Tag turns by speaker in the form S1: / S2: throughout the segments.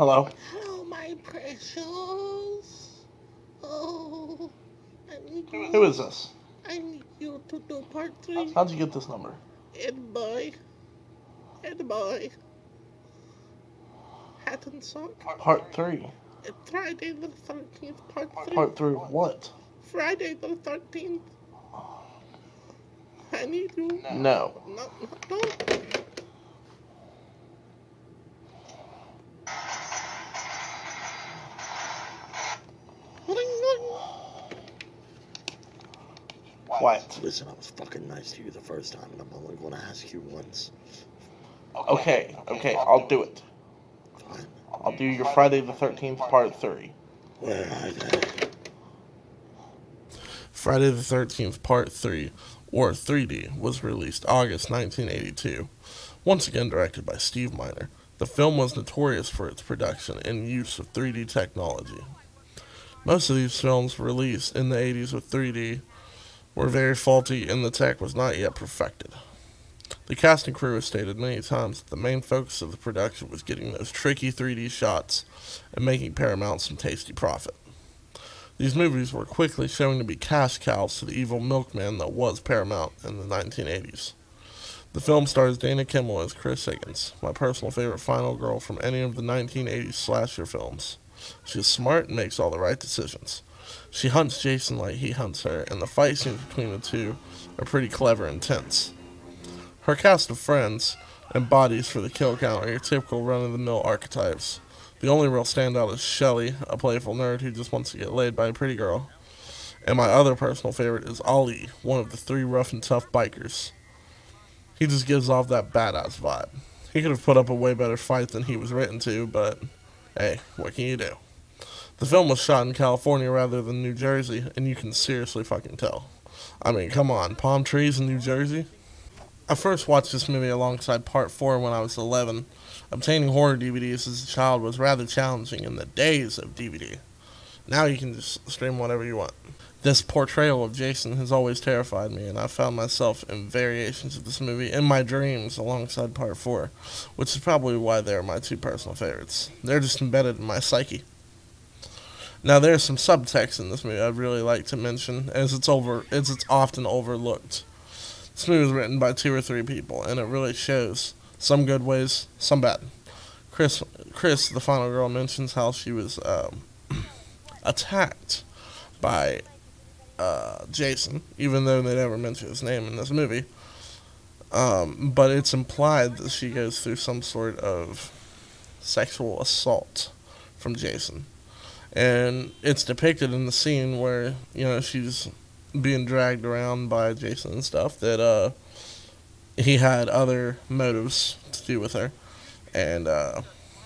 S1: Hello?
S2: Hello, my precious. Oh, I need you.
S1: Who is this?
S2: I need you to do part 3.
S1: How'd you get this number?
S2: And boy. And boy. Hatton song.
S1: Part 3.
S2: Friday the 13th, part 3.
S1: Part 3 of what?
S2: Friday the 13th. I need you.
S1: No.
S2: No, don't.
S1: What?
S2: Listen, I was fucking nice to you the first time, and I'm only going to ask you once.
S1: Okay, I'll do it.
S2: Fine.
S1: I'll do your Friday the 13th, part 3.
S2: Where are they?
S1: Friday the 13th, part 3, or 3D, was released August 1982. Once again directed by Steve Miner. The film was notorious for its production and use of 3D technology. Most of these films released in the 80s with 3D were very faulty and the tech was not yet perfected. The cast and crew has stated many times that the main focus of the production was getting those tricky 3D shots and making Paramount some tasty profit. These movies were quickly showing to be cash cows to the evil milkman that was Paramount in the 1980s. The film stars Dana Kimmel as Chris Higgins, my personal favorite final girl from any of the 1980s slasher films. She is smart and makes all the right decisions. She hunts Jason like he hunts her, and the fight scenes between the two are pretty clever and tense. Her cast of friends and bodies for the kill count are your typical run-of-the-mill archetypes. The only real standout is Shelley, a playful nerd who just wants to get laid by a pretty girl. And my other personal favorite is Ali, one of the 3 rough and tough bikers. He just gives off that badass vibe. He could have put up a way better fight than he was written to, but hey, what can you do? The film was shot in California rather than New Jersey, and you can seriously fucking tell. I mean, come on, palm trees in New Jersey? I first watched this movie alongside Part 4 when I was 11. Obtaining horror DVDs as a child was rather challenging in the days of DVD. Now you can just stream whatever you want. This portrayal of Jason has always terrified me, and I found myself in variations of this movie in my dreams alongside Part 4, which is probably why they're my 2 personal favorites. They're just embedded in my psyche. Now, there's some subtext in this movie I'd really like to mention, as it's often overlooked. This movie was written by 2 or 3 people, and it really shows. Some good ways, some bad. Chris, the final girl, mentions how she was attacked by Jason, even though they never mention his name in this movie. But it's implied that she goes through some sort of sexual assault from Jason. And it's depicted in the scene where, she's being dragged around by Jason and stuff, that he had other motives to do with her and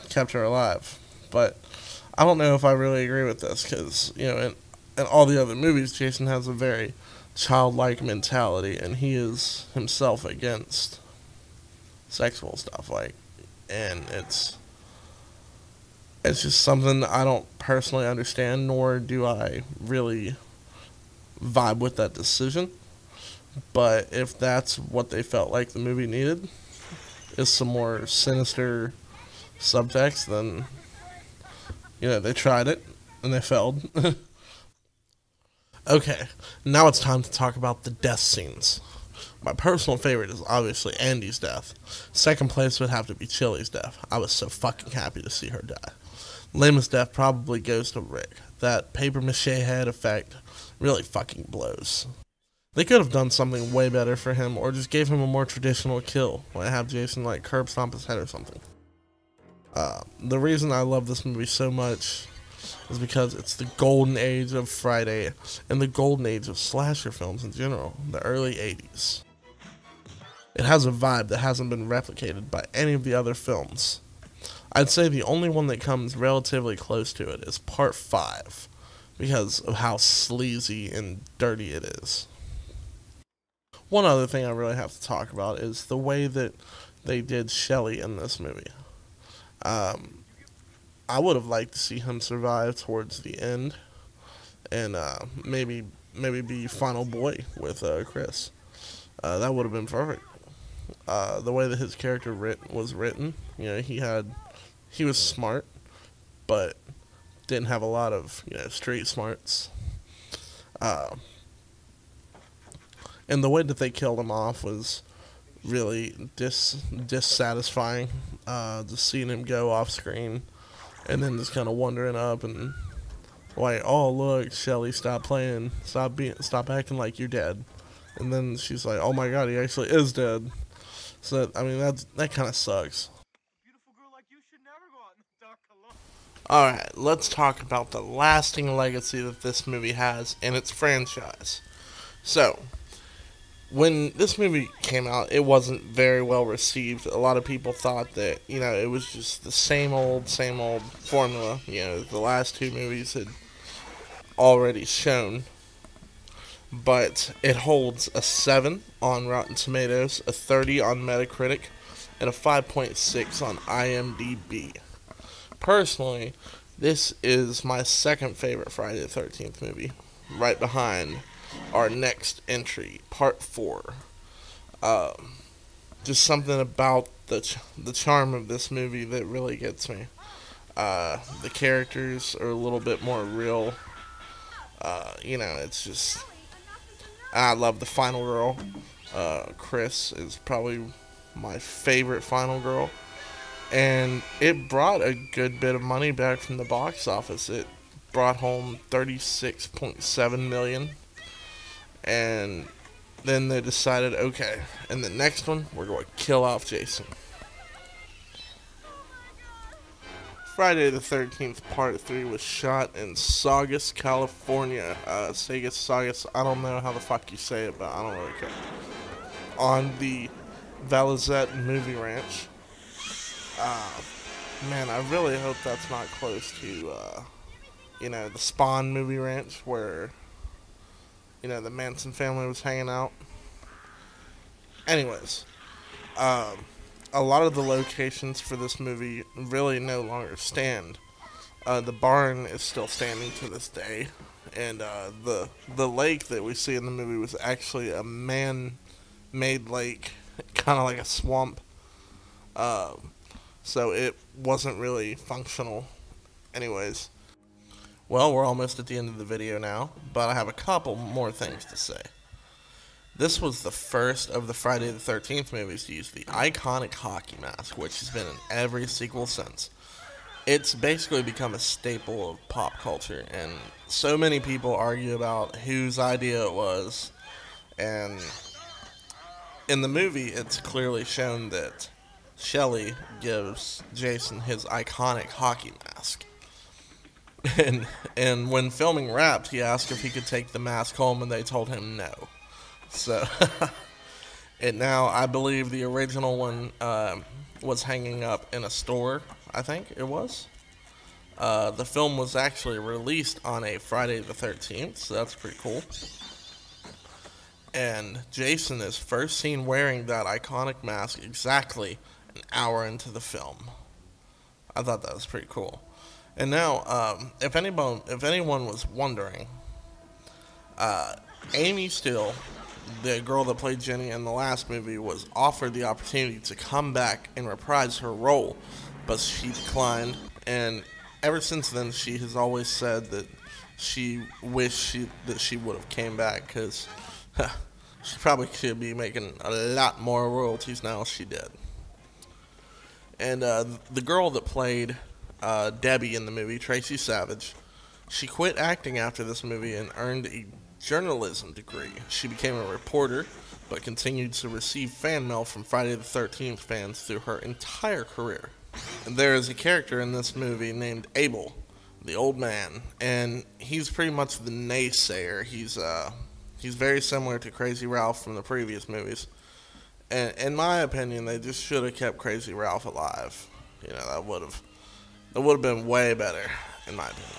S1: kept her alive. But I don't know if I really agree with this because, in all the other movies, Jason has a very childlike mentality and he is himself against sexual stuff, and it's just something I don't personally understand, nor do I really vibe with that decision. But if that's what they felt like the movie needed, is some more sinister subtext, then, they tried it, and they failed. Okay, now it's time to talk about the death scenes. My personal favorite is obviously Andy's death. Second place would have to be Chili's death. I was so fucking happy to see her die. Lamest death probably goes to Rick. That paper mache head effect really fucking blows. They could have done something way better for him, or just gave him a more traditional kill, like have Jason curb stomp his head or something. The reason I love this movie so much is because it's the golden age of Friday and the golden age of slasher films in general, the early 80s. It has a vibe that hasn't been replicated by any of the other films. I'd say the only one that comes relatively close to it is Part 5, because of how sleazy and dirty it is. One other thing I really have to talk about is the way that they did Shelley in this movie. I would have liked to see him survive towards the end, and maybe be final boy with Chris. That would have been perfect. The way that his character was written, he was smart, but didn't have a lot of street smarts. And the way that they killed him off was really dissatisfying. Just seeing him go off screen, and then just kind of wandering up and like, oh look, Shelly, stop playing, stop acting like you're dead. And then she's like, oh my god, he actually is dead. So I mean that kind of sucks. Alright, let's talk about the lasting legacy that this movie has in its franchise. So, when this movie came out, it wasn't very well received. A lot of people thought that, it was just the same old formula. The last two movies had already shown. But it holds a 7 on Rotten Tomatoes, a 30 on Metacritic, and a 5.6 on IMDb. Personally, this is my second favorite Friday the 13th movie, right behind our next entry, Part 4. Just something about the charm of this movie that really gets me. The characters are a little bit more real. It's just... I love the final girl. Chris is probably my favorite final girl. And it brought a good bit of money back from the box office. It brought home $36.7 million. And then they decided, okay, in the next one, we're going to kill off Jason. Friday the 13th Part 3 was shot in Saugus, California. Saugus, I don't know how the fuck you say it, but I don't really care. On the Valazette Movie Ranch. Man, I really hope that's not close to, the Spawn Movie Ranch where, the Manson family was hanging out. Anyways, a lot of the locations for this movie really no longer stand. The barn is still standing to this day, and the lake that we see in the movie was actually a man-made lake, kind of like a swamp. So it wasn't really functional. Anyways, well, we're almost at the end of the video now, but I have a couple more things to say. This was the first of the Friday the 13th movies to use the iconic hockey mask, which has been in every sequel since. It's basically become a staple of pop culture, and so many people argue about whose idea it was. And in the movie, it's clearly shown that Shelly gives Jason his iconic hockey mask. And when filming wrapped, he asked if he could take the mask home, and they told him no. So, and now I believe the original one was hanging up in a store, I think it was. The film was actually released on a Friday the 13th, so that's pretty cool. And Jason is first seen wearing that iconic mask exactly an hour into the film. I thought that was pretty cool. And now, if anyone was wondering, Amy Steele, the girl that played Jenny in the last movie, was offered the opportunity to come back and reprise her role, but she declined. And ever since then, she has always said that she wished that she would have came back, because she probably could be making a lot more royalties now if she did. And the girl that played Debbie in the movie, Tracy Savage, she quit acting after this movie and earned a journalism degree. She became a reporter, but continued to receive fan mail from Friday the 13th fans through her entire career. And there is a character in this movie named Abel, the old man, and he's pretty much the naysayer. He's very similar to Crazy Ralph from the previous movies. And in my opinion, they just should have kept Crazy Ralph alive. That would have been way better, in my opinion.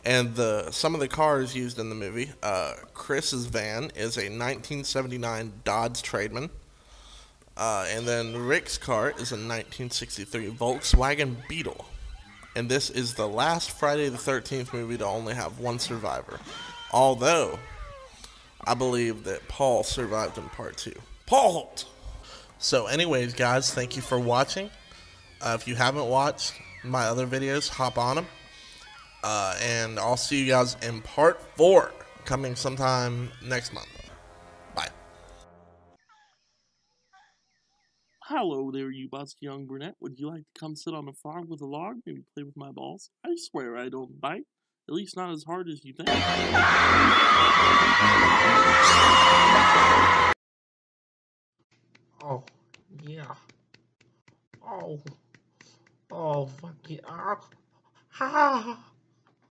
S1: And some of the cars used in the movie, Chris's van is a 1979 Dodge Trademan. And then Rick's car is a 1963 Volkswagen Beetle. And this is the last Friday the 13th movie to only have one survivor. Although, I believe that Paul survived in part 2. Paul Holt! So anyways, guys, thank you for watching. If you haven't watched, my other videos, hop on them. And I'll see you guys in part 4, coming sometime next month. Bye.
S3: Hello there, you busty young brunette. Would you like to come sit on a farm with a log, maybe play with my balls? I swear I don't bite. At least not as hard as you think.
S4: Oh, yeah. Oh, fuck yeah. Ah.